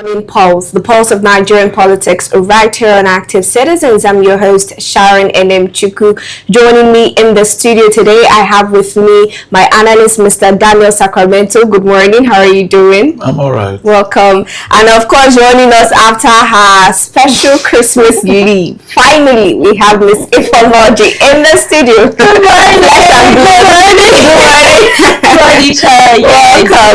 Pulse, the pulse of Nigerian politics, right here on Active Citizens. I'm your host, Sharon Enem Chuku. Joining me in the studio today, I have with me my analyst, Mr. Daniel Sacramento. Good morning. How are you doing? I'm all right. Welcome. And of course, joining us after her special Christmas leave. Finally, we have Miss Ifeoluchi in the studio. Good morning.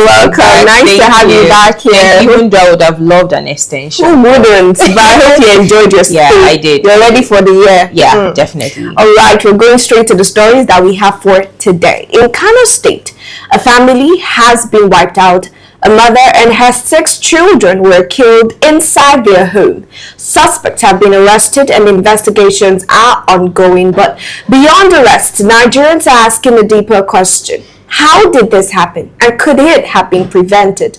Welcome. Nice to have you back here. Even though I would have loved an extension. Who wouldn't? But I hope you enjoyed your stay. Yeah, I did. You're ready for the year? Yeah, definitely. All right, we're going straight to the stories that we have for today. In Kano State, a family has been wiped out. A mother and her 6 children were killed inside their home. Suspects have been arrested and investigations are ongoing. But beyond arrest, Nigerians are asking a deeper question. How did this happen? And could it have been prevented?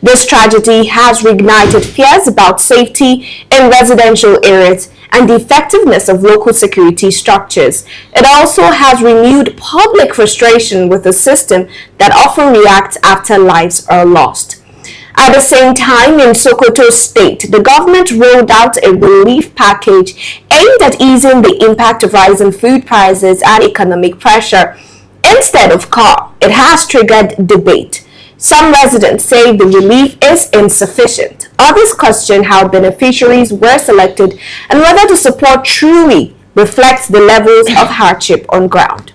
This tragedy has reignited fears about safety in residential areas and the effectiveness of local security structures. It also has renewed public frustration with a system that often reacts after lives are lost. At the same time, in Sokoto State, the government rolled out a relief package aimed at easing the impact of rising food prices and economic pressure. Instead of calm, it has triggered debate. Some residents say the relief is insufficient. Others question how beneficiaries were selected and whether the support truly reflects the levels of hardship on ground.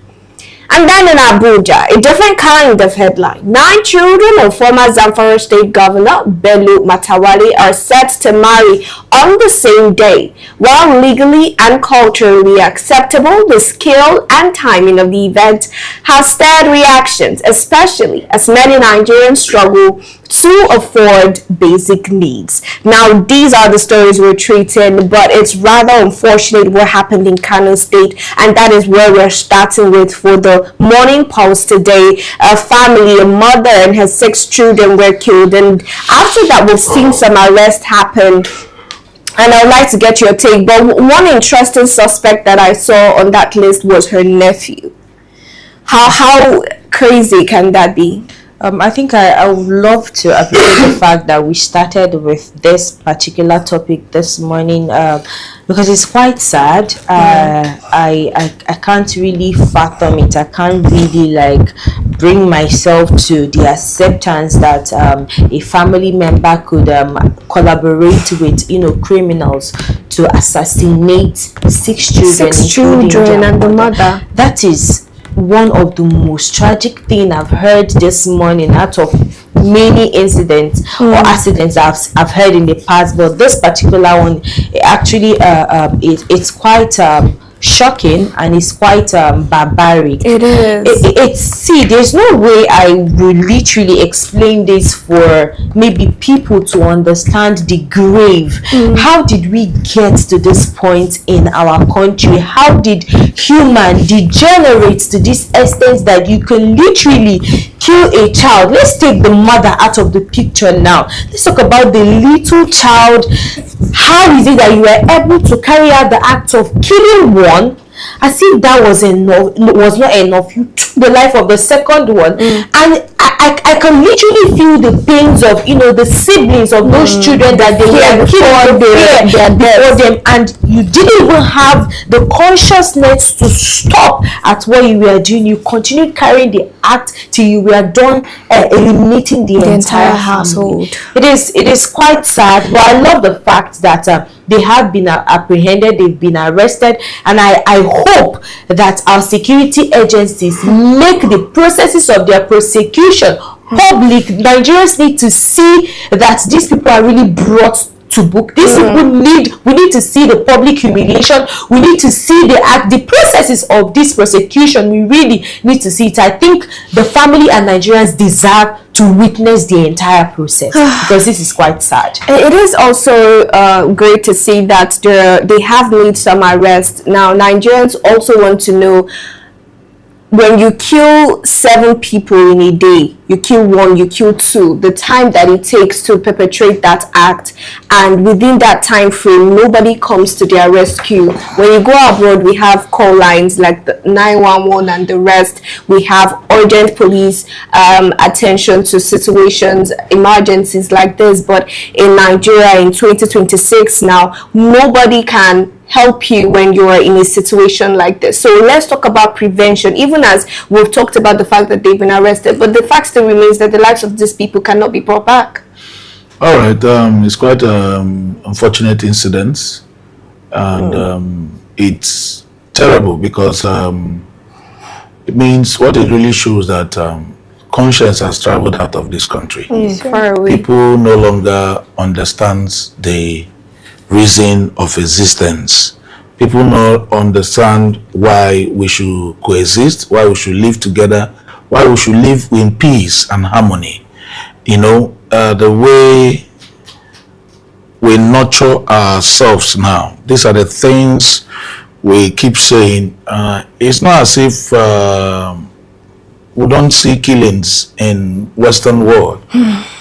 And then in Abuja, a different kind of headline. 9 children of former Zamfara State Governor Bello Matawale are set to marry on the same day. While legally and culturally acceptable, the scale and timing of the event has stirred reactions, especially as many Nigerians struggle to afford basic needs. Now, these are the stories we're treating, but it's rather unfortunate what happened in Kano State, and that is where we're starting with for the morning pulse today. A family, a mother and her 6 children were killed, and after that we've seen some arrests happen. And I'd like to get your take, but one interesting suspect that I saw on that list was her nephew. How crazy can that be? I think I would love to appreciate the fact that we started with this particular topic this morning because it's quite sad. I can't really fathom it. I can't really bring myself to the acceptance that a family member could collaborate with criminals to assassinate 6 children, 6 children and the mother. That is one of the most tragic thing I've heard this morning out of many incidents or accidents I've heard in the past, but this particular one actually it's quite shocking and it's quite barbaric. It is. See, there's no way I will literally explain this for maybe people to understand the grave. How did we get to this point in our country? How did human degenerate to this extent that you can literally kill a child? Let's take the mother out of the picture now. Let's talk about the little child. How is it that you were able to carry out the act of killing one as if that was not enough? You took the life of the second one, and I can literally feel the pains of the siblings of those children that they were killed before them, and you didn't even have the consciousness to stop at what you were doing. You continued carrying the act till you were done eliminating the entire household. It is quite sad, but I love the fact that they have been apprehended, they've been arrested, and I hope that our security agencies make the processes of their prosecution public. Nigerians need to see that these people are really brought to book. These people we need to see the public humiliation. We need to see the processes of this prosecution. We really need to see it. I think the family and Nigerians deserve to witness the entire process because this is quite sad. It is also great to see that they have made some arrests. Now, Nigerians also want to know when you kill 7 people in a day, you kill 1, you kill 2, the time that it takes to perpetrate that act, and within that time frame, nobody comes to their rescue. When you go abroad, we have call lines like the 911 and the rest. We have urgent police attention to situations, emergencies like this. But in Nigeria in 2026 now, nobody can help you when you are in a situation like this. So let's talk about prevention, even as we've talked about the fact that they've been arrested, but the fact still remains that the lives of these people cannot be brought back. All right, it's quite unfortunate incidents, and it's terrible because it means what it really shows that conscience has traveled out of this country. Far away. People no longer understand the reason of existence. People not understand why we should coexist, why we should live together, why we should live in peace and harmony. You know, the way we nurture ourselves now, these are the things we keep saying. It's not as if we don't see killings in Western world.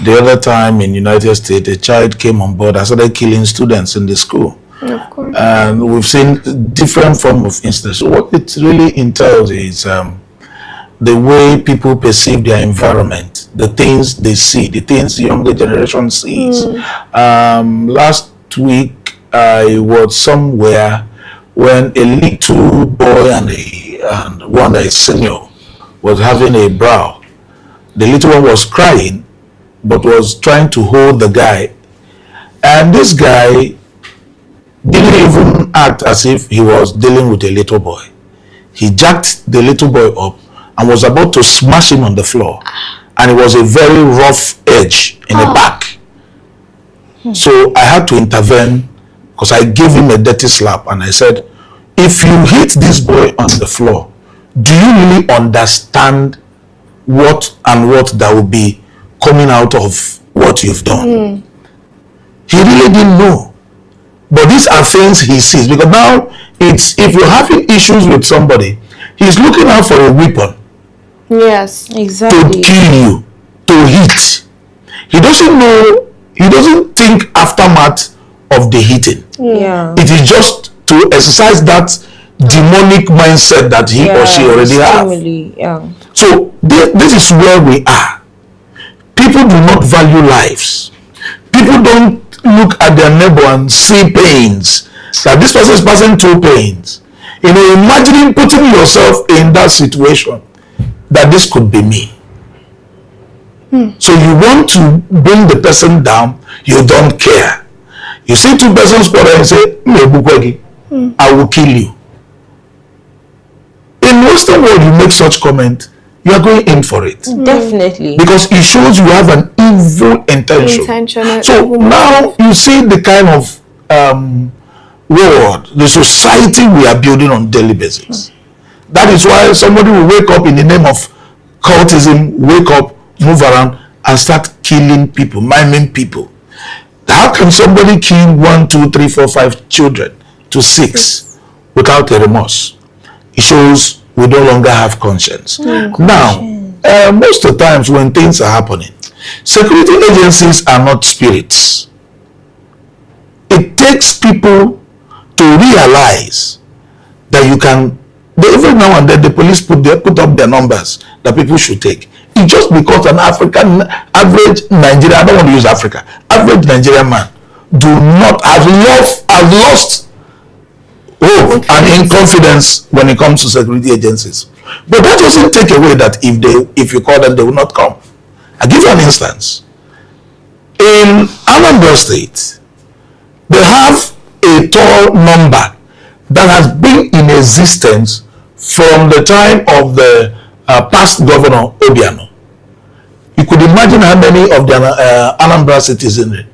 The other time in United States, a child came on board and started killing students in the school. Of course. And we've seen different form of instances. So what it really entails is the way people perceive their environment, the things they see, the things the younger generation sees. Last week, I was somewhere when a little boy and one that is senior was having a brawl. The little one was crying, but was trying to hold the guy. And this guy didn't even act as if he was dealing with a little boy. He jacked the little boy up and was about to smash him on the floor. And it was a very rough edge in the back. So I had to intervene because I gave him a dirty slap and I said, if you hit this boy on the floor, do you really understand what that will be coming out of what you've done? He really didn't know. But these are things he sees, because now it's, if you're having issues with somebody, he's looking out for a weapon. Yes, exactly. To kill you, to hit. He doesn't know, he doesn't think aftermath of the hitting. Yeah. It is just to exercise that demonic mindset that he or she already have. Yeah. So this is where we are. People do not value lives. People don't look at their neighbor and see pains, that this person is passing through pains. You know, imagining putting yourself in that situation, that this could be me. So you want to bring the person down, you don't care. You see 2 persons quarrel and say, I will kill you. In Western world, you make such comment, you are going in for it. Definitely. Because it shows you have an evil intention. So now you see the kind of world, the society we are building on daily basis. That is why somebody will wake up in the name of cultism, wake up, move around, and start killing people, maiming people. How can somebody kill 1, 2, 3, 4, 5 children to 6 without a remorse? It shows we no longer have conscience. Now, most of the times when things are happening, security agencies are not spirits. It takes people to realize that you can, every now and then the police put up their numbers that people should take. It's just because an African, average Nigerian, I don't want to use Africa, average Nigerian man have lost hope and in confidence when it comes to security agencies. But that doesn't take away that if you call them, they will not come. I'll give you an instance. In Anambra State, they have a toll number that has been in existence from the time of the past governor Obiano. You could imagine how many of the Anambra citizens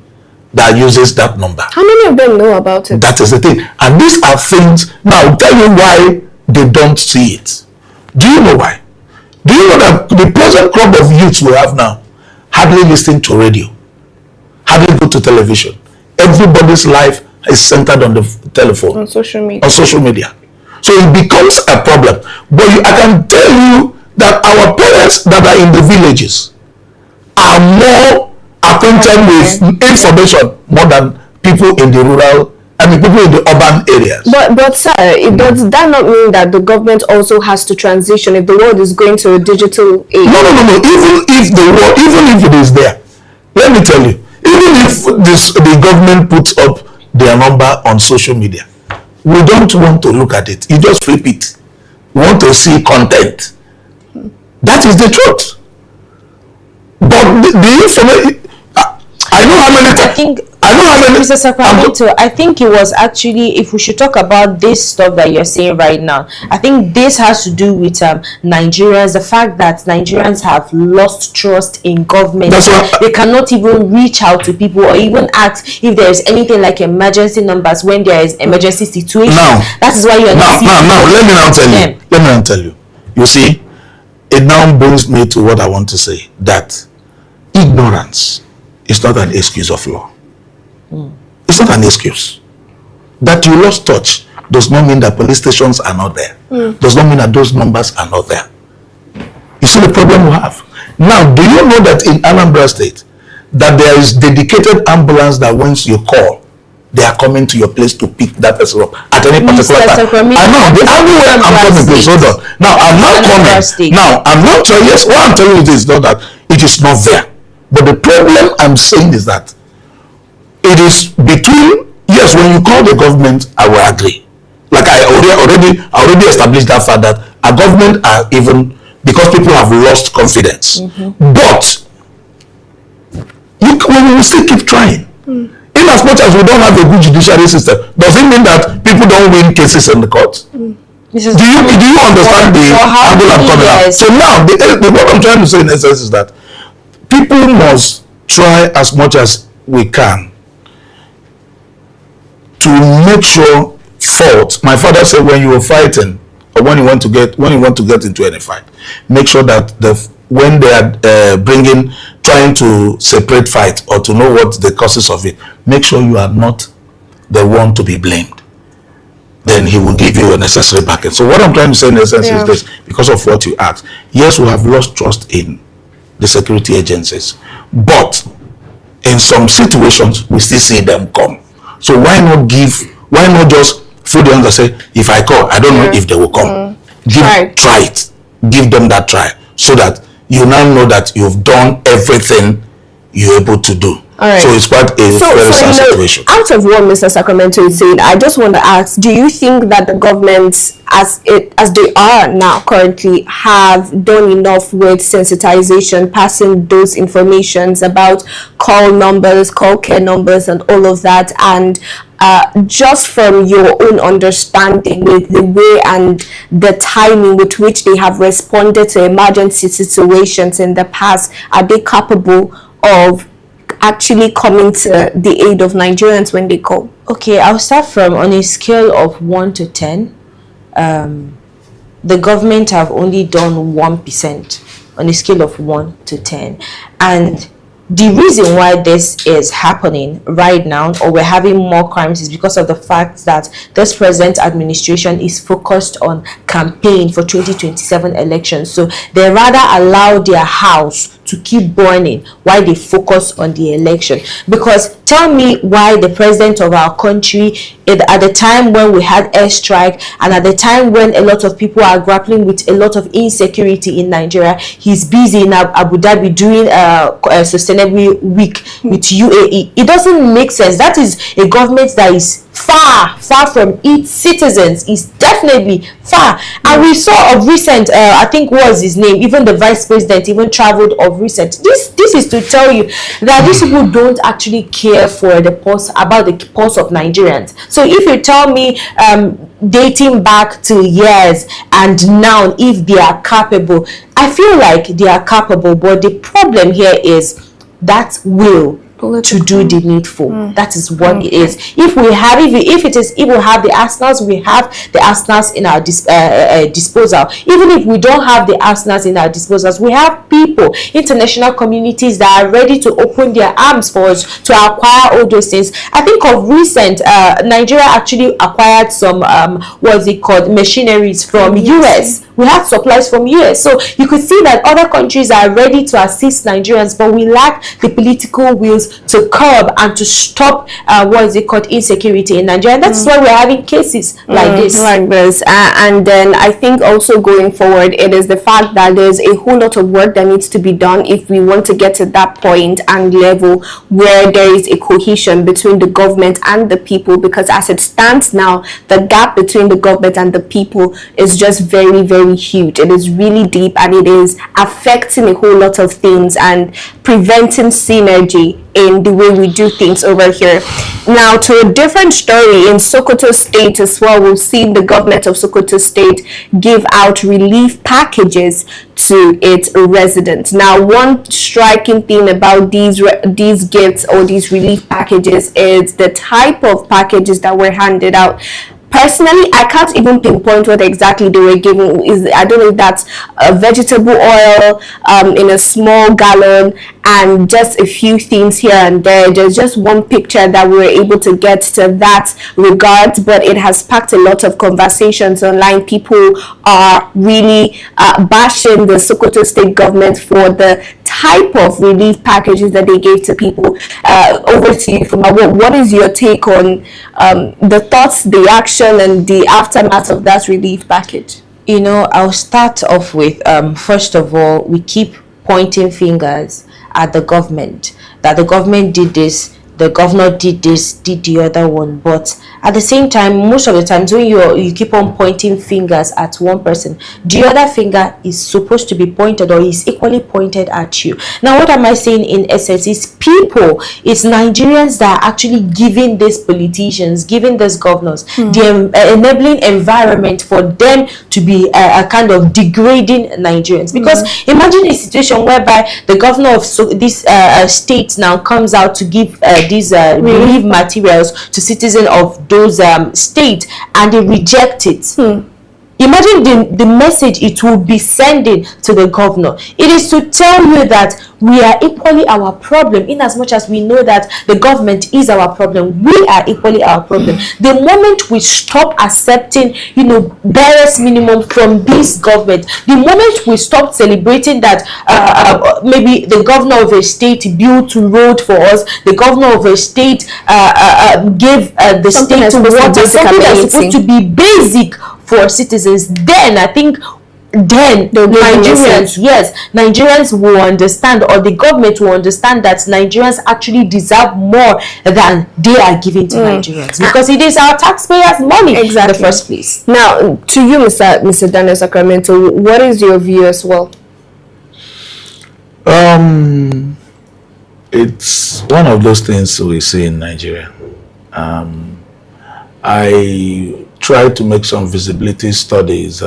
that uses that number. How many of them know about it? That is the thing. And these are things, now I'll tell you why they don't see it. Do you know why? Do you know that the present crop of youths we have now hardly listen to radio, hardly go to television? Everybody's life is centered on the telephone. On social media. On social media. So it becomes a problem. But I can tell you that our parents that are in the villages are more acquainted with information more than people in the rural, people in the urban areas. But sir, does that not mean that the government also has to transition if the world is going to a digital age? No. Even if it is there, let me tell you, even if the government puts up their number on social media, we don't want to look at it. You just flip it. We want to see content. That is the truth. But the information, I know how many times. Mr. Sacramento, I think it was actually, if we should talk about this stuff that you're saying right now, I think this has to do with Nigerians, the fact that Nigerians have lost trust in government. They cannot even reach out to people or even ask if there is anything like emergency numbers when there is emergency situation. That is why you're not seeing. Let me now tell you. You see, it now brings me to what I want to say, that ignorance is not an excuse of law. It's not an excuse. That you lost touch does not mean that police stations are not there. Does not mean that those numbers are not there. You see the problem we have. Now, do you know that in Anambra State, that there is dedicated ambulance that once you call, they are coming to your place to pick that person up at any particular time? I know, the only way I'm coming, please hold on. Now, I'm not coming. Now, I'm not sure. Yes, what I'm telling you is not that it is not there. But the problem I'm saying is that it is between, yes, when you call the government, I will agree. Like I already established that fact that our government are even, because people have lost confidence. But we will still keep trying. In as much as we don't have a good judiciary system, does it mean that people don't win cases in the court? Do you understand the angle I'm coming at? So now, what I'm trying to say in essence is that people must try as much as we can to make sure fault. My father said, when you were fighting, or when you want to get into any fight, make sure that when they are trying to separate fight or to know what the causes of it, make sure you are not the one to be blamed. Then he will give you a necessary backing. So what I'm trying to say in essence is this, because of what you asked. Yes, we have lost trust in the security agencies, but in some situations we still see them come. So why not just fool them and say, if I call, I don't know if they will come. Try it. Give them that try, so that you now know that you've done everything you're able to do. Right. So it's quite a very sad situation. Out of what Mr. Sacramento is saying, I just want to ask, do you think that the government, as they are now currently, have done enough with sensitization, passing those informations about call numbers, call care numbers, and all of that? And just from your own understanding with the way and the timing with which they have responded to emergency situations in the past, are they capable of actually coming to the aid of Nigerians when they call? Okay, I'll start from, on a scale of 1 to 10, the government have only done 1% on a scale of 1 to 10. And the reason why this is happening right now, or we're having more crimes, is because of the fact that this present administration is focused on campaign for 2027 elections. So they rather allow their house to keep burning while they focus on the election. Because tell me why the president of our country, at the time when we had airstrike and at the time when a lot of people are grappling with a lot of insecurity in Nigeria, he's busy in Abu Dhabi doing a sustainable week with UAE. It doesn't make sense. That is a government that is far from its citizens. Is definitely far. And we saw of recent, I think was his name, even the vice president even traveled of recent. This is to tell you that these people don't actually care for the pulse, about the pulse of Nigerians. So if you tell me dating back to years and now, if they are capable, I feel like they are capable, but the problem here is that will to do the needful. That is what it is. If we have, if we have the arsenals, we have the arsenals in our disposal. Even if we don't have the arsenals in our disposals, we have people, international communities that are ready to open their arms for us to acquire all those things. I think of recent, Nigeria actually acquired some what's it called, machineries from US. We had supplies from US. So you could see that other countries are ready to assist Nigerians, but we lack the political wills to curb and to stop insecurity in Nigeria. And that's why we're having cases like this. And then I think also going forward, it is the fact that there's a whole lot of work that needs to be done if we want to get to that point and level where there is a cohesion between the government and the people, because as it stands now, the gap between the government and the people is just very, very huge. It is really deep, and it is affecting a whole lot of things and preventing synergy in the way we do things over here. Now, to a different story, in Sokoto State as well, we've seen the government of Sokoto State give out relief packages to its residents. Now, one striking thing about these gifts or these relief packages is the type of packages that were handed out. Personally, I can't even pinpoint what exactly they were giving. I don't know if that's vegetable oil in a small gallon and just a few things here and there. There's just one picture that we were able to get to that regard, but it has sparked a lot of conversations online. People are really bashing the Sokoto State government for the type of relief packages that they gave to people. Over to you, Fuma. What is your take on the thoughts, the action, and the aftermath of that relief package? You know, I'll start off with first of all, we keep pointing fingers at the government, that the government did this, the governor did this, did the other one. But at the same time, most of the times when you keep on pointing fingers at one person, the other finger is supposed to be pointed or is equally pointed at you. Now, what am I saying in essence is people, it's Nigerians that are actually giving these politicians, giving these governors the enabling environment for them to be a kind of degrading Nigerians. Because imagine a situation whereby the governor of this state now comes out to give these relief materials to citizens of those states, and they reject it. Imagine the message it will be sending to the governor. It is to tell you that we are equally our problem, in as much as we know that the government is our problem. We are equally our problem. The moment we stop accepting, barest minimum from this government, the moment we stop celebrating that maybe the governor of a state built a road for us, the governor of a state gave the state water, something that's supposed to be basic for citizens, then I think Nigerians will understand, or the government will understand, that Nigerians actually deserve more than they are giving to Nigerians, because it is our taxpayers' money in the first place. Now, to you, Mr. Daniel Sacramento, what is your view as well? It's one of those things we see in Nigeria. I tried to make some visibility studies.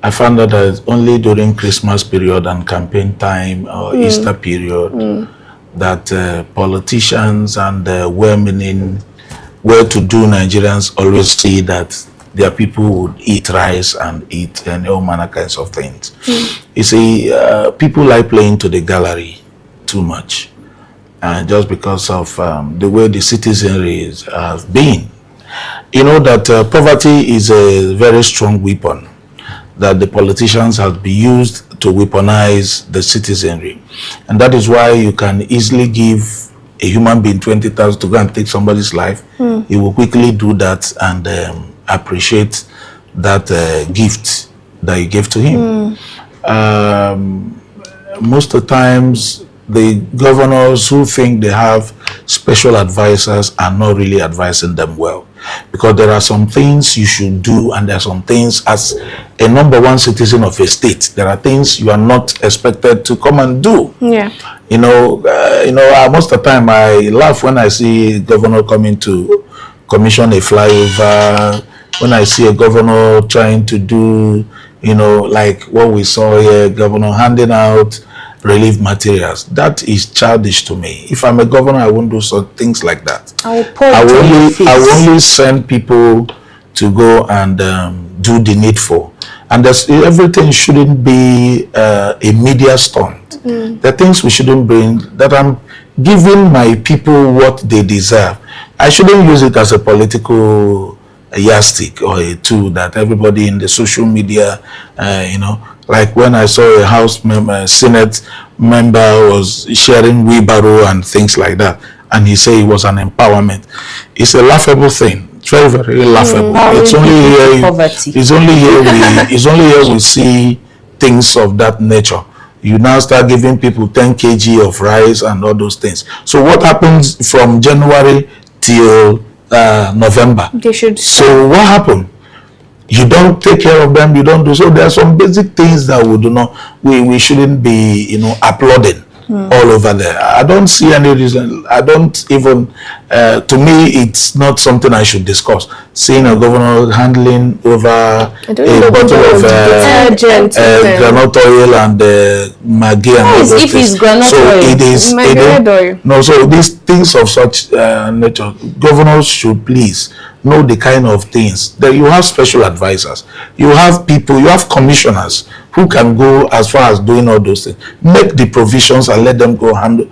I found out that only during Christmas period and campaign time or Easter period that politicians and well-meaning, well-to-do Nigerians always see that their people would eat rice and eat and all manner kinds of things. You see, people like playing to the gallery too much, just because of the way the citizenry have been. You know that poverty is a very strong weapon that the politicians have been used to weaponize the citizenry, and that is why you can easily give a human being 20,000 to go and take somebody's life. He will quickly do that and appreciate that gift that you gave to him. Most of the times, the governors who think they have special advisors are not really advising them well, because there are some things you should do, and there are some things, as a number one citizen of a state, there are things you are not expected to come and do. Most of the time I laugh when I see a governor coming to commission a flyover, when I see a governor trying to do, like what we saw here, governor handing out relief materials. That is childish to me. If I'm a governor, I won't do some things like that. I will only send people to go and do the needful. And everything shouldn't be a media stunt. The things we shouldn't bring, that I'm giving my people what they deserve. I shouldn't use it as a political yardstick or a tool that everybody in the social media, like when I saw a House member, Senate member was sharing wheelbarrow and things like that, and he said it was an empowerment. It's a laughable thing. It's very, very laughable. It's only here we see things of that nature. You now start giving people 10 kg of rice and all those things. So what happens from January till November? So what happened? You don't take care of them. You don't do so. There are some basic things that we do not. We shouldn't be applauding all over there. I don't see any reason. I don't even. To me, it's not something I should discuss. Seeing a governor handling over a bottle of granite oil and Maggi and all those things. So these things of such nature, governors should please know the kind of things that you have. Special advisors, you have people, you have commissioners who can go as far as doing all those things. Make the provisions and let them go handle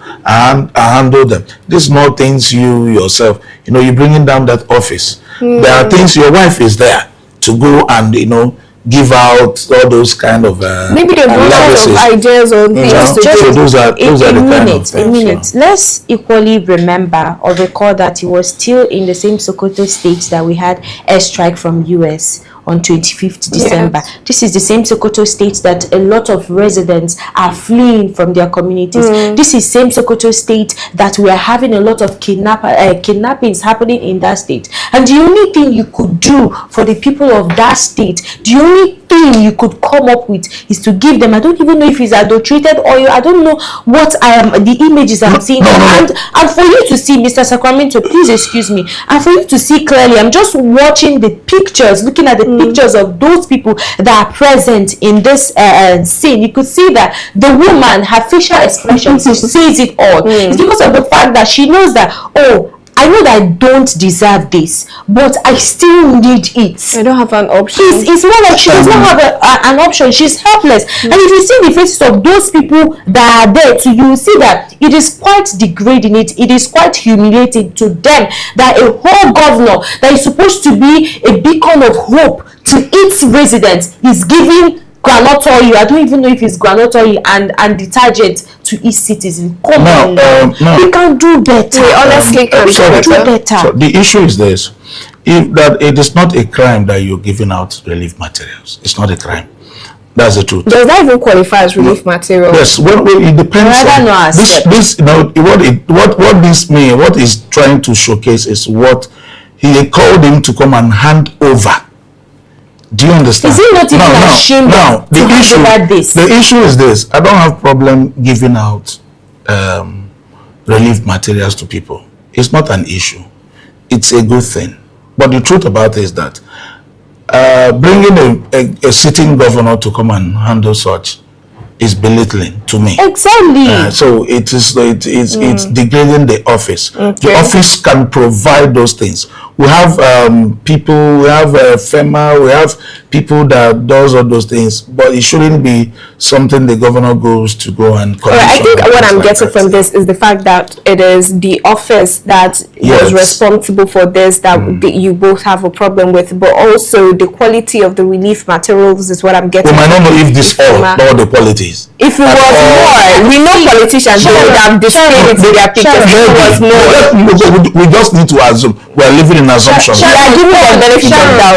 them. These are not things you yourself, you're bringing down that office. There are things your wife is there to go and give out all those kind of maybe they've run out of ideas or things to do. Those are the kind of things. Let's equally remember or recall that it was still in the same Sokoto state that we had airstrike from US on 25th December. Yes. This is the same Sokoto state that a lot of residents are fleeing from their communities. This is same Sokoto state that we are having a lot of kidnappings happening in that state. And the only thing you could do for the people of that state, the only thing you could come up with is to give them, I don't even know if it's adulterated oil, I don't know what the images I'm seeing. And for you to see, Mr. Sacramento, please excuse me, and for you to see clearly, I'm just watching the pictures, looking at the pictures of those people that are present in this scene. You could see that the woman, her facial expression says it all. It's because of the fact that she knows that, I know that I don't deserve this, but I still need it. I don't have an option. It's more like she does not have an option. She's helpless. And if you see the faces of those people that are there to you, see that it is quite degrading. It is quite humiliating to them that a whole governor that is supposed to be a beacon of hope to its residents is giving groundnut oil. I don't even know if it's groundnut oil and detergent to each citizen. Come on, we can do better. We honestly can do better. So the issue is this: that it is not a crime that you're giving out relief materials. It's not a crime. That's the truth. Does that even qualify as relief material? Yes. Well, it depends on this. What this means, what is trying to showcase is what he called him to come and hand over. Do you understand? Is he not even ashamed to hand over this? The issue is this: I don't have problem giving out relief materials to people. It's not an issue. It's a good thing. But the truth about it is that bringing a sitting governor to come and handle such is belittling to me. Exactly. So it's degrading the office. Okay. The office can provide those things. We have people, we have FEMA, we have people that does all those things, but it shouldn't be something the governor goes to go and commission. I think what I'm getting from this is the fact that it is the office that was responsible for this that you both have a problem with, but also the quality of the relief materials is what I'm getting. We might not know if this all the qualities. If it was more, we know politicians would have displayed it in their pictures. If it was more, we just need to assume. We are living in assumptions.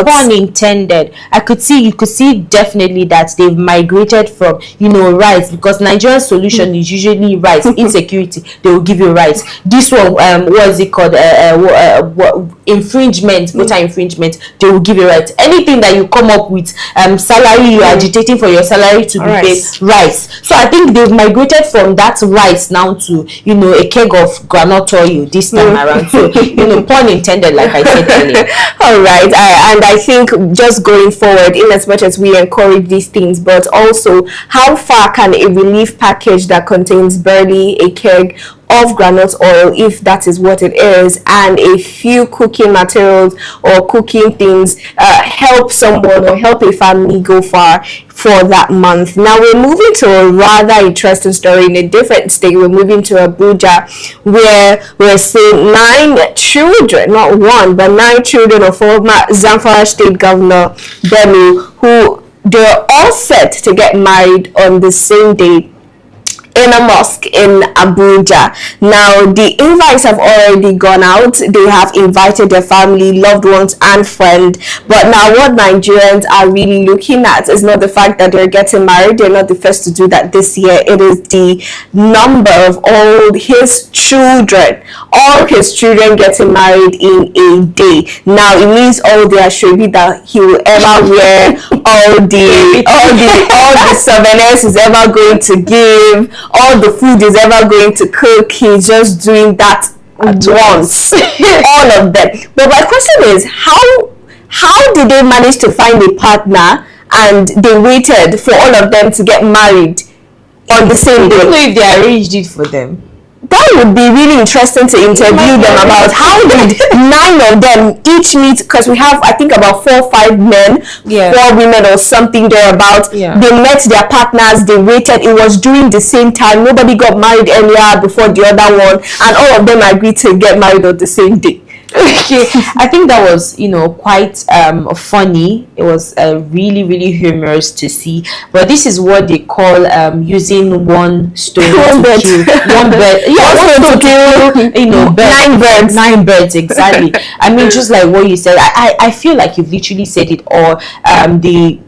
Pun intended. You could see definitely that they've migrated from rights, because Nigerian solution is usually rights. Insecurity, they will give you rights. This one, what is it called? Infringement, voter infringement. They will give you rights. Anything that you come up with, salary, you are agitating for your salary to be paid, rights. So I think they've migrated from that rights now to a keg of groundnut oil this time around. So pun intended. intended, like I said earlier. All right, and I think just going forward, in as much as we encourage these things, but also how far can a relief package that contains barely a keg of groundnut oil, if that is what it is, and a few cooking materials or cooking things help someone or help a family go far for that month. Now we're moving to a rather interesting story in a different state. We're moving to Abuja, where we're seeing 9 children, not one, but 9 children of former Zamfara State Governor Bello, who they're all set to get married on the same day in a mosque in Abuja. Now the invites have already gone out. They have invited their family, loved ones and friends, but now what Nigerians are really looking at is not the fact that they're getting married. They're not the first to do that this year. It is the number of all his children getting married in a day. Now it means all the ashwabi that he will ever wear, all the souvenirs he's ever going to give, all the food he's ever going to cook, he's just doing that at once. All of them. But my question is, how did they manage to find a partner and they waited for all of them to get married on the same day? I don't know if they arranged it for them. That would be really interesting to interview them about how did 9 of them each meet, because we have I think about 4 or 5 men, 4 women or something thereabout. They met their partners, they waited, it was during the same time, nobody got married earlier before the other one, and all of them agreed to get married on the same day. Okay, I think that was, quite funny. It was really, really humorous to see. But this is what they call using one stone to kill one bird. Yeah, 9 birds, exactly. I mean, just like what you said, I feel like you've literally said it all. The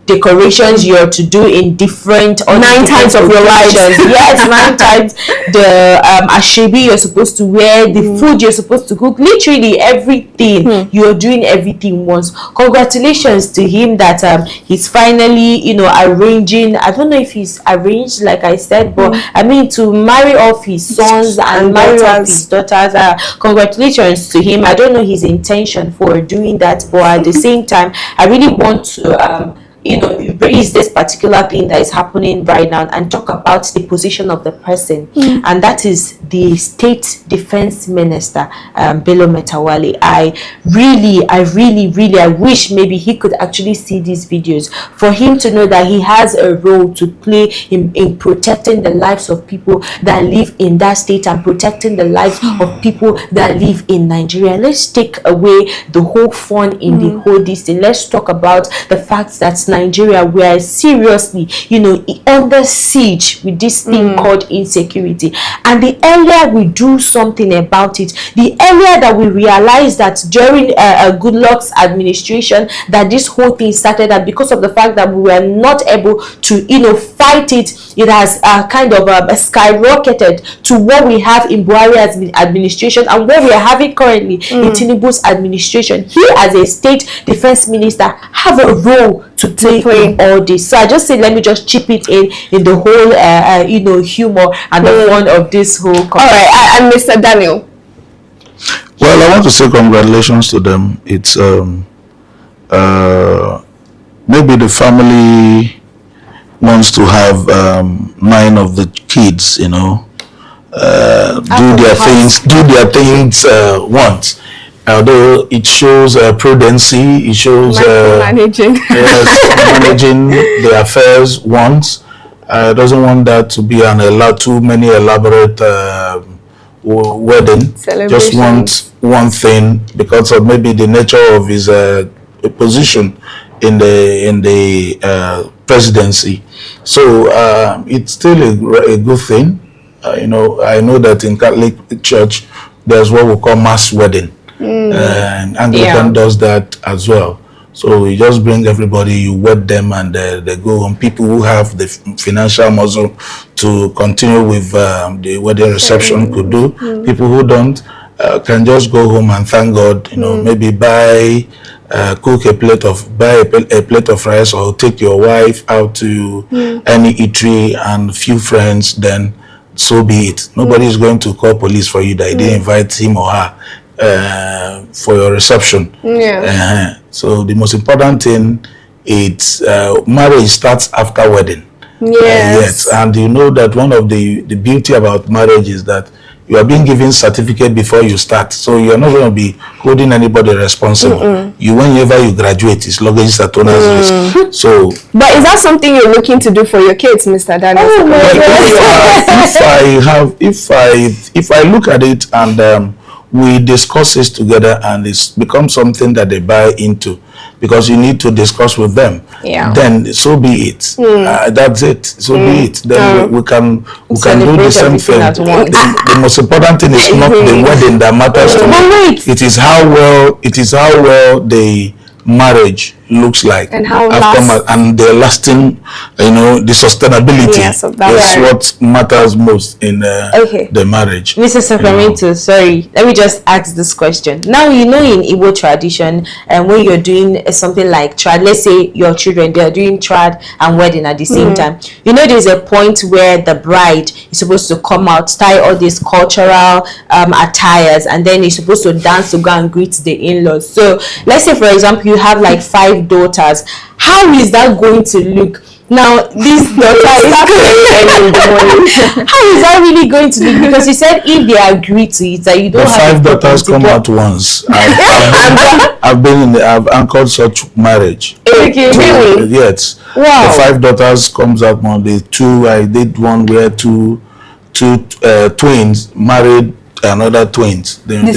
decorations you're to do in different 9 times of your life. Yes, 9 times. The ashebi you're supposed to wear, the food you're supposed to cook, literally everything. You're doing everything once. Congratulations to him that he's finally arranging. I don't know if he's arranged, like I said, but I mean to marry off his sons and marry off his daughters. Congratulations to him. I don't know his intention for doing that, but at the same time I really want to raise this particular thing that is happening right now and talk about the position of the person, and that is the State Defense Minister, Bello Matawalle. I wish maybe he could actually see these videos for him to know that he has a role to play in protecting the lives of people that live in that state and protecting the lives of people that live in Nigeria. Let's take away the whole fun in the whole this thing. Let's talk about the fact that Nigeria, we are seriously under siege with this thing called insecurity, and the earlier we do something about it, the earlier that we realize that during Goodluck's administration that this whole thing started, and because of the fact that we were not able to fight it, it has kind of skyrocketed to what we have in Buhari's administration and what we are having currently in Tinubu's administration. He, as a state defense minister, have a role to play in all this. So I just say, let me just chip it in the whole humor and the fun of this whole conversation. All right, and Mr. Daniel. Well, I want to say congratulations to them. It's maybe the family wants to have 9 of the kids, do their things once. Although it shows prudency, it shows managing the affairs once. Doesn't want that to be too many elaborate wedding. Just want one thing because of maybe the nature of his position in the presidency. So it's still a good thing. I know that in Catholic Church there's what we call mass wedding. And Anglican does that as well. So you just bring everybody, you wed them, and they go on. People who have the financial muscle to continue with the wedding reception could do. People who don't can just go home and thank God. Maybe cook a plate of rice, or take your wife out to any eatery and few friends. Then so be it. Nobody is going to call police for you that you didn't invite him or her. for your reception. Yeah. So the most important thing is marriage starts after wedding. Yes. Yes, and you know that one of the beauty about marriage is that you are being given certificate before you start, so you are not going to be holding anybody responsible. You, whenever you graduate, it's luggage at owner's risk. So, but is that something you're looking to do for your kids, Mr. Daniel? Oh my God. If I look at it and we discuss this together, and it's become something that they buy into, because you need to discuss with them. Yeah. Then so be it. That's it. So be it. Then we can do the same thing. The most important thing is not the wedding that matters to me. It is how well the marriage looks like, and how and the lasting, the sustainability is what matters most in the marriage. Mr. Sacramento, sorry, let me just ask this question. Now, in Igbo tradition, and when you're doing something like trad, let's say your children, they are doing trad and wedding at the same time, there's a point where the bride is supposed to come out, tie all these cultural attires, and then you're supposed to dance to go and greet the in-laws. So let's say, for example, you have like 5 daughters. How is that going to look? Now, this daughter is how is that really going to look? Because you said if they agree to it, that you don't have 5 daughters come out once. I've anchored such marriage. Okay, really? Yes. Wow. The 5 daughters comes out Monday. 2, I did one where two twins married another twins the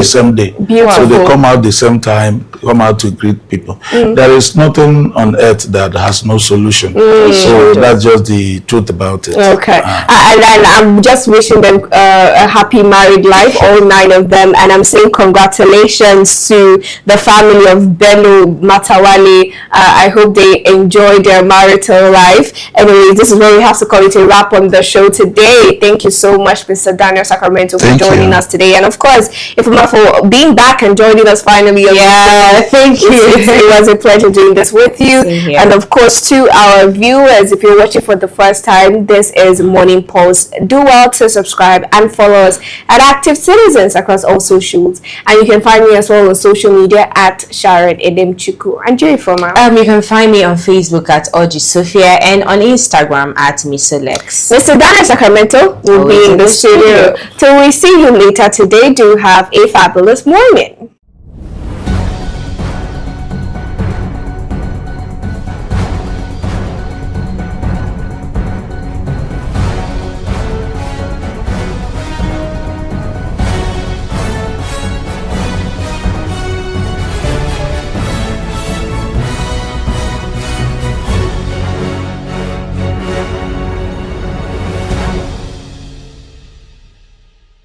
same day. Beautiful. So they come out the same time, come out to greet people. There is nothing on earth that has no solution. So that's just the truth about it. Okay. And I'm just wishing them a happy married life, all 9 of them, and I'm saying congratulations to the family of Bello Matawale. I hope they enjoy their marital life. Anyways, this is where we have to call it a wrap on the show today. Thank you so much, Mr. Daniel Sacramento, for joining us today, and of course, if not for being back and joining us finally. Thank you. It was a pleasure doing this with you. And of course, to our viewers, if you're watching for the first time, this is Morning Pulse. Do well to subscribe and follow us at Active Citizens across all socials, and you can find me as well on social media at Sharon Edemchuku. And Jerry Foma. You can find me on Facebook at Oji Sophia and on Instagram at Misolex. Mr. Daniel Sacramento will be in the studio. Till we see you later today, do have a fabulous morning.